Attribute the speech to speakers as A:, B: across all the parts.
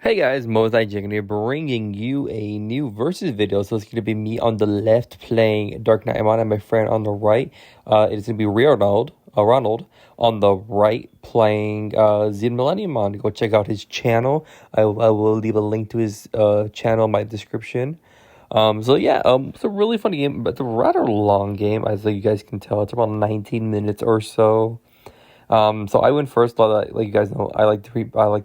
A: Hey guys, mometaijankguy here, bringing you a new versus video. So it's going to be me on the left playing Darkknightmon and my friend on the right. It's going to be Ronald on the right playing Zeedmillenniummon. Go check out his channel. I will leave a link to his channel in my description. It's a really funny game, but it's a rather long game, as you guys can tell. It's about 19 minutes or so. So I went first. Like you guys know, I like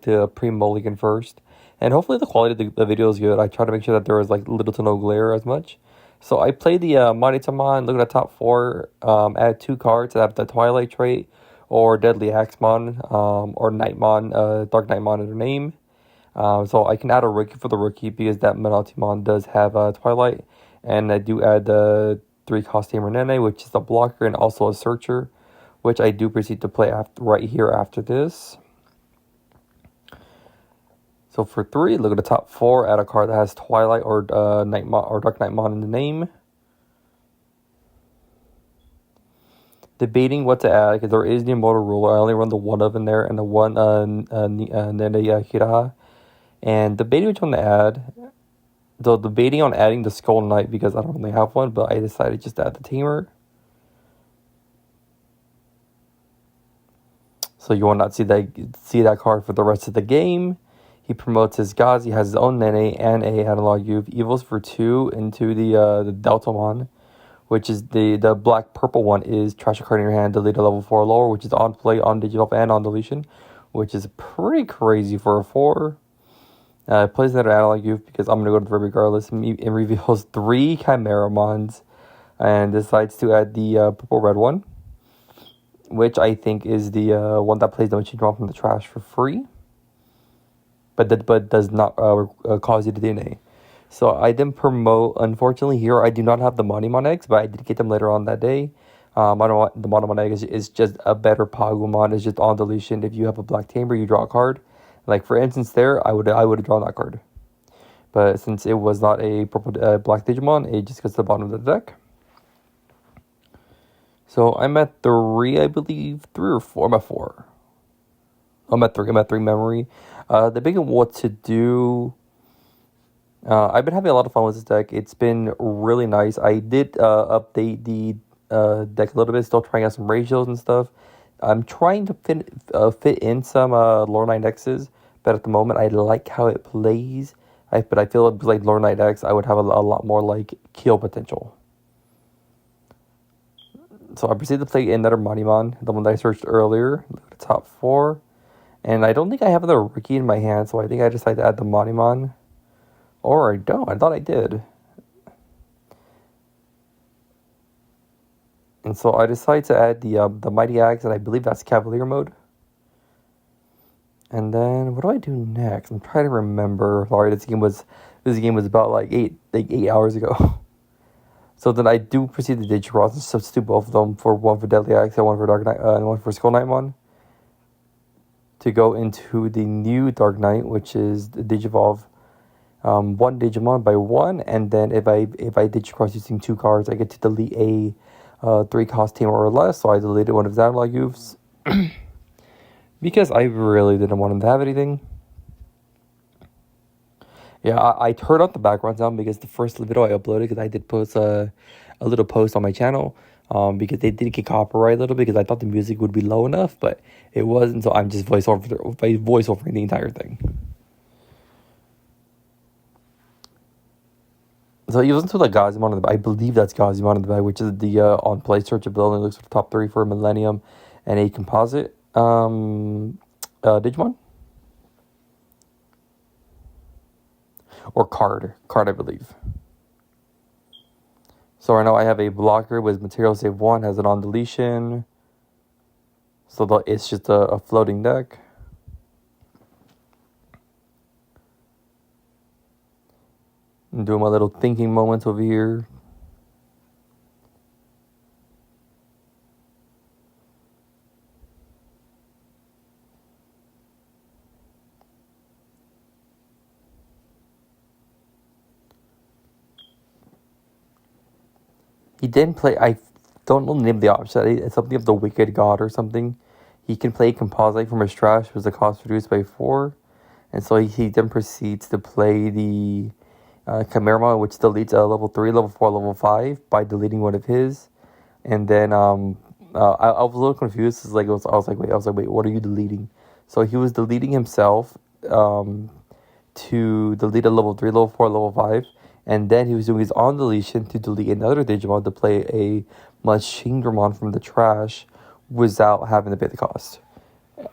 A: to pre-mulligan first, and hopefully the quality of the video is good. I try to make sure that there is like little to no glare as much. So I played the mometaijankguy. Look at the top four. Add 2 cards that have the Twilight trait, or Deadly Axemon, or Nightmon, Darkknightmon in their name. So I can add a rookie for the rookie because that mometaijankguy does have Twilight, and I do add the 3-cost Tamer Nene, which is a blocker and also a searcher, which I do proceed to play right here after this. So for 3, look at the top 4, add a card that has Twilight or Nightmon or Darkknightmon in the name. Debating what to add because there is the immortal ruler. I only run the one of in there and the one Nene Hiraha. And debating which one to add. Though debating on adding the Skull Knight because I don't really have one, but I decided just to add the Tamer. So you will not see that card for the rest of the game. He promotes his gods. He has his own Nene and a analog Youth. Evils for 2 into the Deltamon, which is the black-purple one is trash a card in your hand, delete a level 4 or lower, which is on play, on digivolve, and on deletion, which is pretty crazy for a 4. Plays another analog Youth because I'm going to go to the river regardless, and reveals 3 Chimeramons, and decides to add the purple-red one, which I think is the one that plays Don't You Draw from the trash for free, but does not cause you to DNA. So I didn't promote. Unfortunately, here I do not have the Monemon eggs, but I did get them later on that day. The Monemon egg is just a better Pagumon. It's just on deletion. If you have a Black Tamer, you draw a card. Like for instance, there I would have drawn that card, but since it was not a purple Black Digimon, it just gets to the bottom of the deck. So I'm at 3, I believe. 3 or 4. I'm at 4. I'm at 3. I'm at 3 memory. Debating what to do. I've been having a lot of fun with this deck. It's been really nice. I did update the deck a little bit. Still trying out some ratios and stuff. I'm trying to fit in some Lore Knight X's, but at the moment I like how it plays. But I feel like Lore Knight X, I would have a lot more like kill potential. So I proceeded to play another Monemon, the one that I searched earlier, the top 4. And I don't think I have another rookie in my hand, so I think I decided to add the Monemon. Or I don't. I thought I did. And so I decided to add the Mighty Axe, and I believe that's Cavalier mode. And then what do I do next? I'm trying to remember. Sorry, this game was about like 8 hours ago. So then I do proceed to Digiross and substitute both of them for one for Deadly Axe and one for Dark Knight and one for Skull Knightmon, to go into the new Dark Knight, which is the Digivolve 1 Digimon by 1, and then if I Digicross using 2 cards, I get to delete a 3-cost Tamer or less. So I deleted one of his analog Youths because I really didn't want him to have anything. Yeah, I turned off the background sound because the first video I uploaded, because I did post a little post on my channel, because they did get copyright a little bit because I thought the music would be low enough, but it wasn't. So I'm just voiceovering the entire thing. So he listens to the Gazimon in the back. I believe that's Gazimon in the back, which is the on play searchability. Looks for the top 3 for Millennium and a composite Digimon. Or card, I believe. So right now I have a blocker with material save 1, has it on deletion. So it's just a floating deck. I'm doing my little thinking moments over here. He didn't play, I don't know the name of the option. It's something of the Wicked God or something. He can play Composite from his trash, which is the cost reduced by 4. And so he then proceeds to play the Chimeramon, which deletes level 3, level 4, level 5 by deleting one of his. And then I was a little confused. It's like I was like, wait, what are you deleting? So he was deleting himself to delete a level 3, level 4, level 5. And then he was doing his on deletion to delete another Digimon to play a Machinedramon from the trash without having to pay the cost.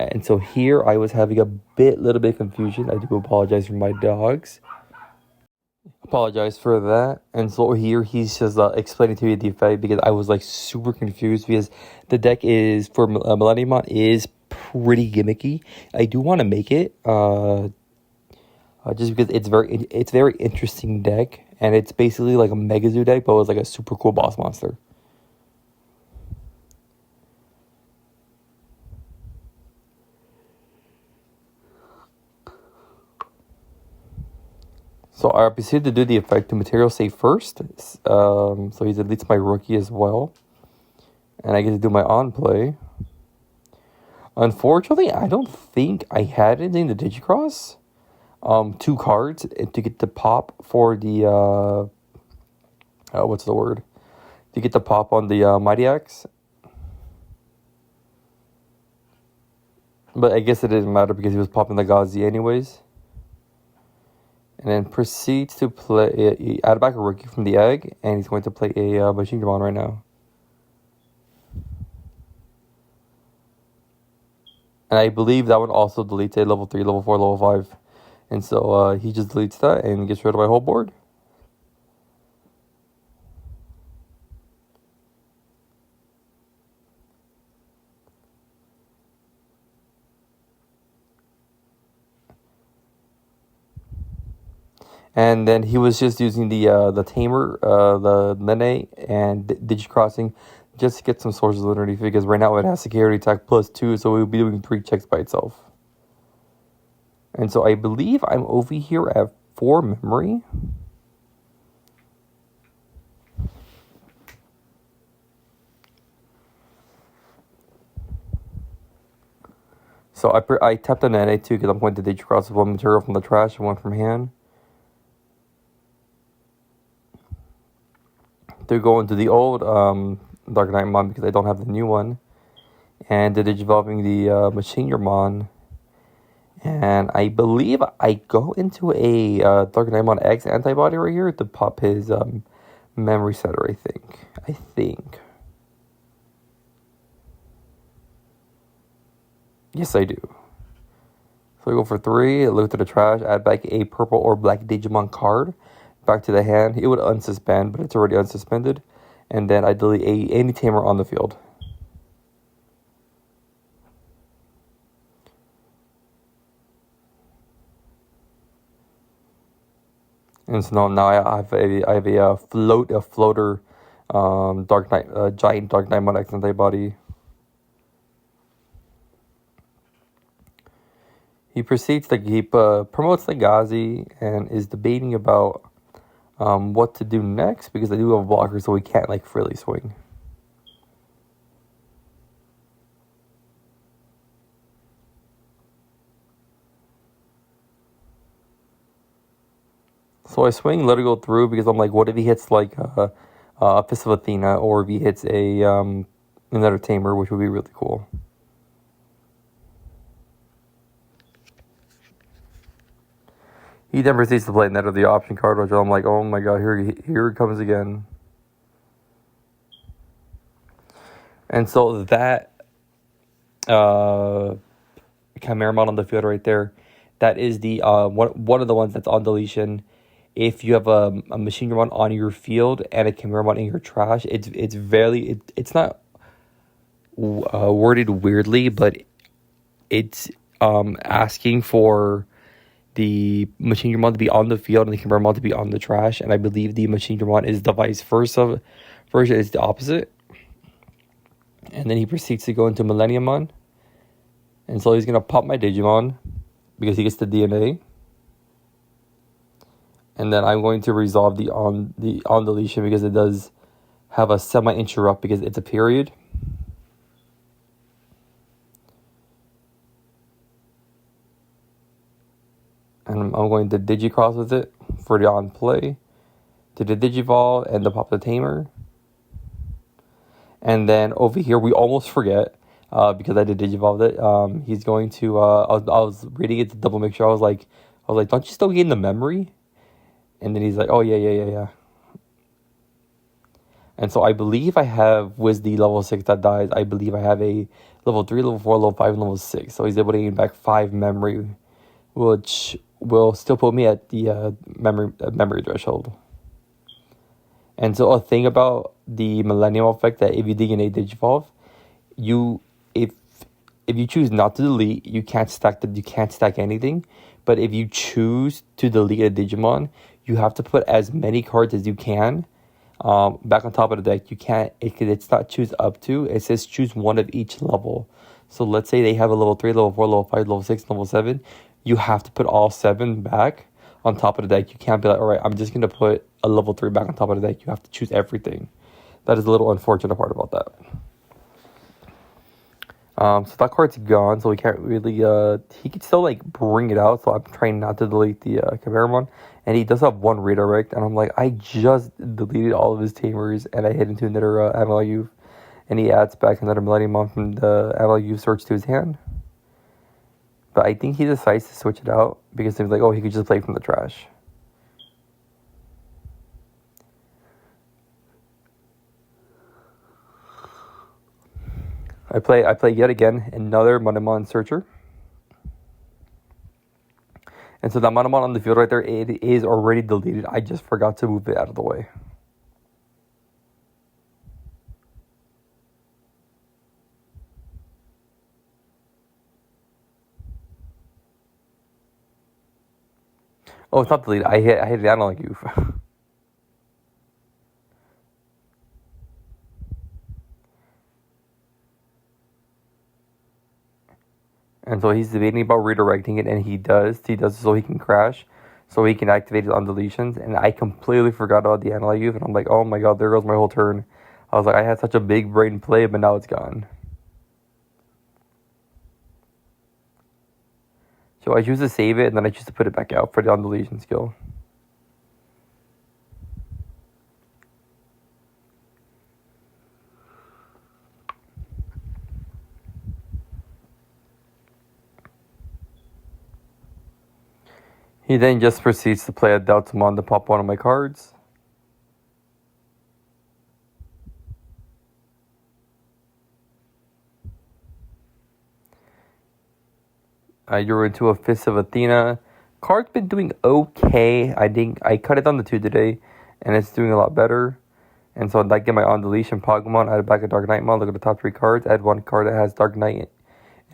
A: And so here I was having a little bit of confusion. I do apologize for my dogs. Apologize for that. And so here he's just explaining to me the effect because I was like super confused because the deck is for Millenniummon is pretty gimmicky. I do want to make it just because it's very interesting deck, and it's basically like a Megazoo deck, but it's like a super cool boss monster. So I proceeded to do the effect to material save first. So he deletes my rookie as well, and I get to do my on play. Unfortunately, I don't think I had anything to Digicross. 2 cards to get the pop for the what's the word? To get the pop on the Mighty Axe. But I guess it didn't matter because he was popping the Gazi anyways. And then proceeds to play. He added back a rookie from the egg, and he's going to play a Machinedramon right now. And I believe that one also deletes a level 3, level 4, level 5. And so he just deletes that and gets rid of my whole board. And then he was just using the Tamer, the Nene, and Digicrossing just to get some sources underneath because right now it has security attack +2, so it will be doing 3 checks by itself. And so I believe I'm over here at 4 memory. So I tapped the Nene too because I'm going to Digicross with 1 material from the trash and 1 from hand. They're going to the old Darkknightmon because I don't have the new one. And they're developing the Machinedramon. And I believe I go into a Darkknightmon X antibody right here to pop his memory setter, I think. Yes, I do. So I go for 3, look to the trash, add back a purple or black Digimon card. Back to the hand. It would unsuspend, but it's already unsuspended. And then I delete any tamer on the field. And so now I have a floater giant Darkknightmon X antibody. He proceeds to promotes the Gazi and is debating about what to do next because I do have a blocker, so we can't like freely swing. So I swing, let it go through because I'm like, what if he hits like a Fist of Athena, or if he hits a another tamer, which would be really cool. He then proceeds to play Net of the option card, which I'm like, oh my god, here it comes again. And so that Chimeramon on the field right there, that is the one of the ones that's on deletion. If you have a Machinedramon on your field and a Chimeramon in your trash, it's not worded weirdly, but it's asking for the Machinedramon to be on the field and the Chimeramon to be on the trash, and I believe the Machinedramon is the vice versa. Version is the opposite. And then he proceeds to go into Millenniummon. And so he's going to pop my Digimon because he gets the DNA. And then I'm going to resolve the on deletion because it does have a semi-interrupt because it's a period. I'm going to Digicross with it for the on play. To the Digivolve and the Pop the Tamer. And then over here, we almost forget, because I did Digivolve it. He's going to, I was reading it to double make sure. I was like, don't you still gain the memory? And then he's like, oh, yeah. And so I believe I have, with the level 6 that dies, I believe I have a level 3, level 4, level 5, and level 6. So he's able to gain back 5 memory, which will still put me at the memory threshold. And so a thing about the Millennium effect, that if you dig in a Digivolve, if you choose not to delete, you can't stack anything. But if you choose to delete a Digimon, you have to put as many cards as you can back on top of the deck. It's not choose up to, it says choose one of each level. So let's say they have a level 3, level 4, level 5, level 6, level 7. You have to put all 7 back on top of the deck. You can't be like, all right, I'm just going to put a level 3 back on top of the deck. You have to choose everything. That is a little unfortunate part about that. So that card's gone, so we can't really, he could still, like, bring it out, so I'm trying not to delete the Chimeramon. And he does have 1 redirect, and I'm like, I just deleted all of his Tamers, and I hit into another Analog Youth, and he adds back another Millenniummon from the Analog Youth search to his hand. But I think he decides to switch it out, because he's like, oh, he could just play from the trash. I play yet again another Monemon Searcher. And so that Monemon on the field right there, it is already deleted. I just forgot to move it out of the way. Oh, it's not deleted. I hit it Analog Youth. And so he's debating about redirecting it, and he does it so he can crash, so he can activate it on deletions. And I completely forgot about the Analog Youth, and I'm like, oh my god, there goes my whole turn. I was like, I had such a big brain play, but now it's gone. So I choose to save it, and then I choose to put it back out for the on deletion skill. He then just proceeds to play a Darkknightmon to pop one of my cards. You're into a Fist of Athena. Card's been doing okay. I think I cut it on the 2 today, and it's doing a lot better. And so I'd like to get my on deletion Pokemon, add back a Darkknightmon, look at the top 3 cards, add 1 card that has Dark Knight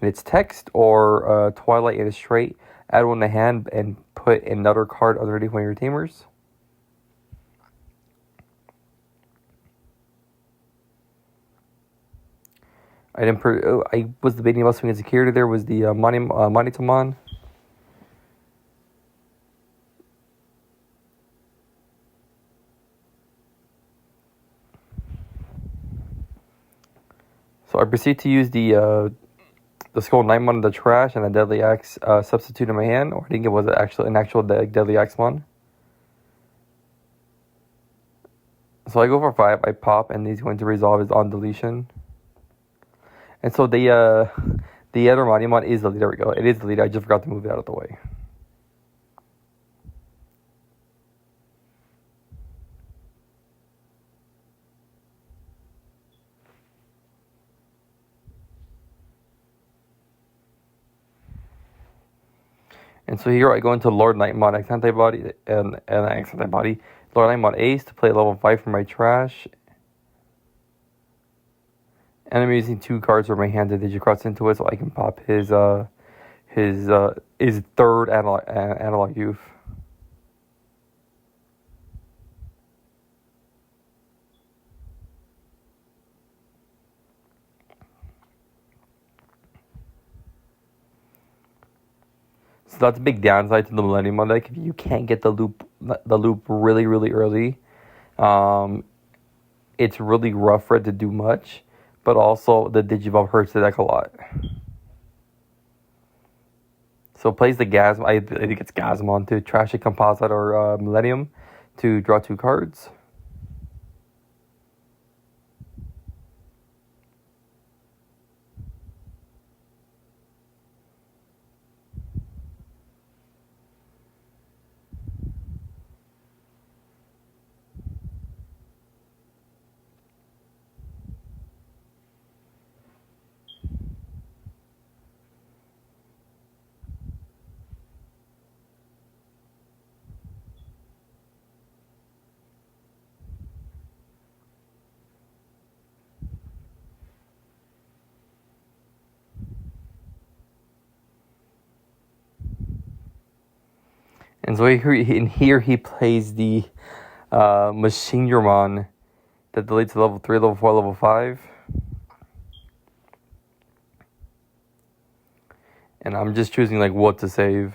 A: in its text, or Twilight in its trait, add 1 in the hand, and put another card underneath one of your Tamers. I was debating about swinging security. There was the mometaijankguy. So I proceed to use the Skull Knightmon in the trash and a Deadly Axe substitute in my hand, or I think it was an actual Deadly Axemon. So I go for 5, I pop, and he's going to resolve his on deletion. And so the other Monemon is deleted. There we go. It is deleted. I just forgot to move it out of the way. And so here I go into Lord Knightmon X Antibody and X Antibody. Lord Knightmon Ace to play level 5 for my trash. And I'm using 2 cards from my hand to Digicross into it so I can pop his third Analog Youth. So that's a big downside to the Millenniummon deck. If you can't get the loop really, really early, it's really rough for it to do much. But also, the Digivolve hurts the deck a lot. So plays the Gas. I think it's Gazmon to trash a Composite or Millennium to draw 2 cards. And so here he plays the mometaijankguy that deletes level 3, level 4, level 5. And I'm just choosing like what to save.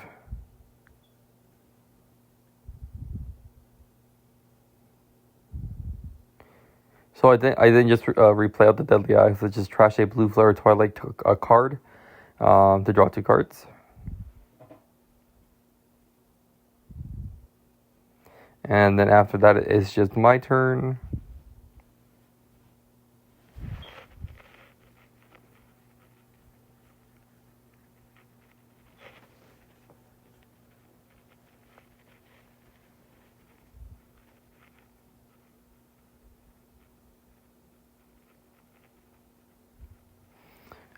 A: So I then just replay out the Deadly Axe. Let's just trash a Blue Flare Twilight a card to draw 2 cards. And then after that, it's just my turn.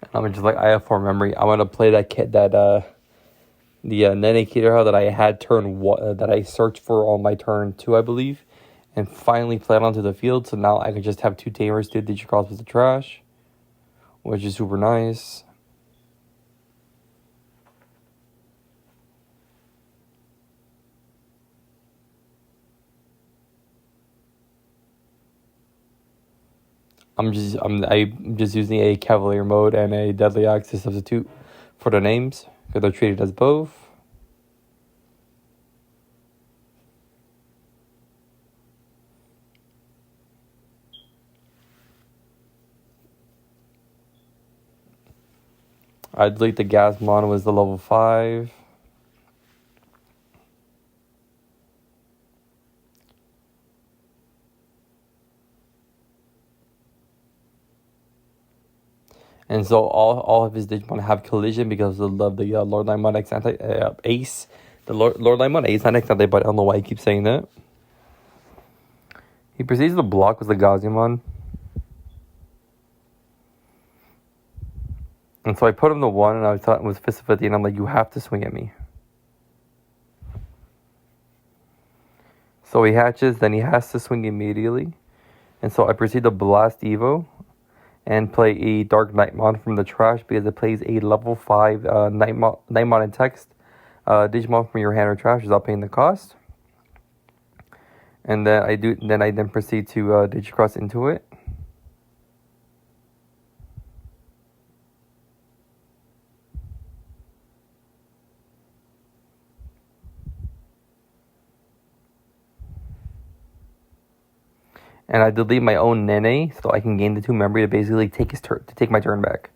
A: And I'm just like, I have 4 memory. I'm gonna play that kit that the Nene Kidera that I had that I searched for on my turn 2, I believe, and finally played onto the field. So now I can just have 2 Tamers to Digicross with the trash, which is super nice. I'm just using a Cavalier mode and a Deadly Axe to substitute for the names because they're treated as both. I delete the Gazmon was the level 5. And so all of his Digimon have collision because of the Lordknightmon X Ace. The Lordknightmon Ace, not X Anti, but I don't know why I keep saying that. He proceeds to block with the Gazimon. And so I put him to 1, and I thought it was Fist of 50, and I'm like, you have to swing at me. So he hatches, then he has to swing immediately. And so I proceed to Blast Evo and play a Darkknightmon from the trash because it plays a level 5 Nightmon in text Digimon from your hand or trash without paying the cost. And then I proceed to Digicross into it. And I delete my own Nene so I can gain the 2 memory to basically take my turn back.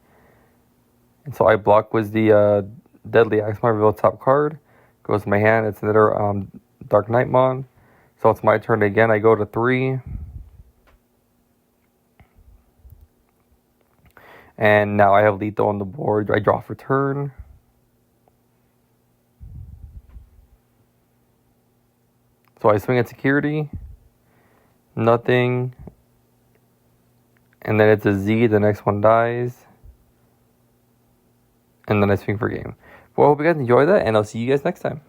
A: And so I block was the Deadly Axe, my reveal top card. Goes to my hand. It's another Darkknightmon. So it's my turn again. I go to 3. And now I have lethal on the board. I draw for turn. So I swing at security. Nothing. And then it's a Z. The next one dies. And then I swing for game. Well, I hope you guys enjoy that. And I'll see you guys next time.